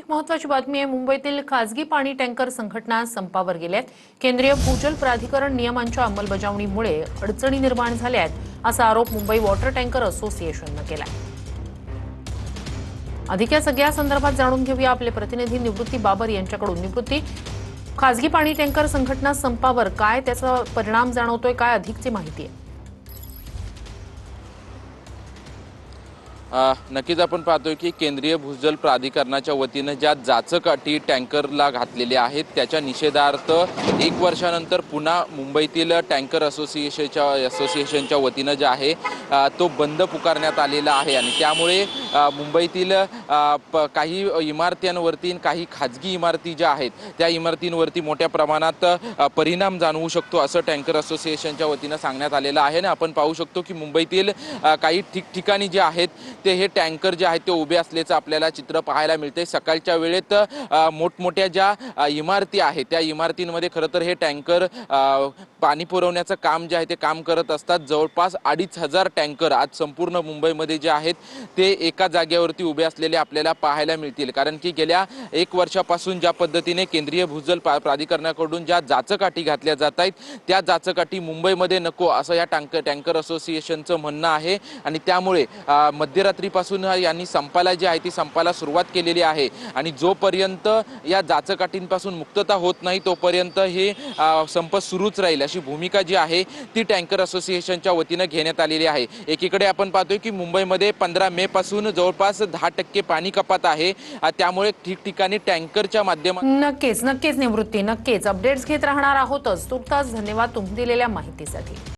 अधिक महत्त्वाची बातमी आहे। मुंबईतील खासगी पाणी टँकर संघटना संपावर गेल्यात। केंद्रीय भूजल प्राधिकरण नियमांच्या अंमलबजावणीमुळे अडचणी निर्माण झाल्या आहेत असा आरोप मुंबई वॉटर टँकर असोसिएशनने केला। अधिक या सगळ्या संदर्भात जाणून घेऊया आपले प्रतिनिधी निवृत्ती बाबर यांच्याकडून। निवृत्ती, खासगी पाणी टँकर संघटना संपावर काय त्याचा परिणाम जाणवतोय, काय अधिकची माहिती आहे? नक्कीच आपण पाहतोय की केंद्रीय भूजल प्राधिकरणाच्या वतीनं ज्या जाचक अटी टँकरला घातलेल्या आहेत त्याच्या निषेधार्थ 1 वर्षानंतर पुन्हा मुंबईतील टँकर असोसिएशनच्या वतीनं जे आहे तो बंद पुकारण्यात आलेला आहे आणि त्यामुळे मुंबईतील काही इमारतींवरती काही खाजगी इमारती ज्या आहेत त्या इमारतींवरती मोठ्या प्रमाणात परिणाम जाणवू शकतो असं टँकर असोसिएशनच्या वतीनं सांगण्यात आलेलं आहे ना। आपण पाहू शकतो की मुंबईतील काही ठिकठिकाणी जे आहेत ते हे टँकर जे आहेत ते उभे असल्याचं आपल्याला चित्र पाहायला मिळते। सकाळच्या वेळेत मोठमोठ्या ज्या इमारती आहेत त्या इमारतींमध्ये खरं तर हे टँकर पाणी पुरवण्याचं काम जे आहे ते काम करत असतात। जवळपास 2,500 टँकर आज संपूर्ण मुंबईमध्ये जे आहेत ते एका जागेवरती उभे असलेले आपल्याला पाहायला मिळतील। कारण की गेल्या 1 वर्षापासून ज्या पद्धतीने केंद्रीय भूजल प्राधिकरणाकडून ज्या जाचक अटी घातल्या जात आहेत त्या जाचक अटी मुंबईमध्ये नको असं या टँकर असोसिएशनचं म्हणणं आहे आणि त्यामुळे मध्यरात्रीपासून यांनी संपाला जी आहे ती संपाला सुरुवात केलेली आहे आणि जोपर्यंत या जाचक अटींपासून मुक्तता होत नाही तोपर्यंत हे संप सुरूच राहील अशी भूमिका जी आहे ती टँकर असोसिएशनच्या वतीनं घेण्यात आलेली आहे। एकीकडे आपण पाहतोय की मुंबईमध्ये 15 मे पासून जवळपास 10% पाणी कपात आहे, त्यामुळे ठिकठिकाणी टँकरच्या माध्यमातून नक्कीच निवृत्ती, नक्कीच अपडेट्स घेत राहणार आहोतच। तुर्तास धन्यवाद तुम्ही दिलेल्या माहितीसाठी।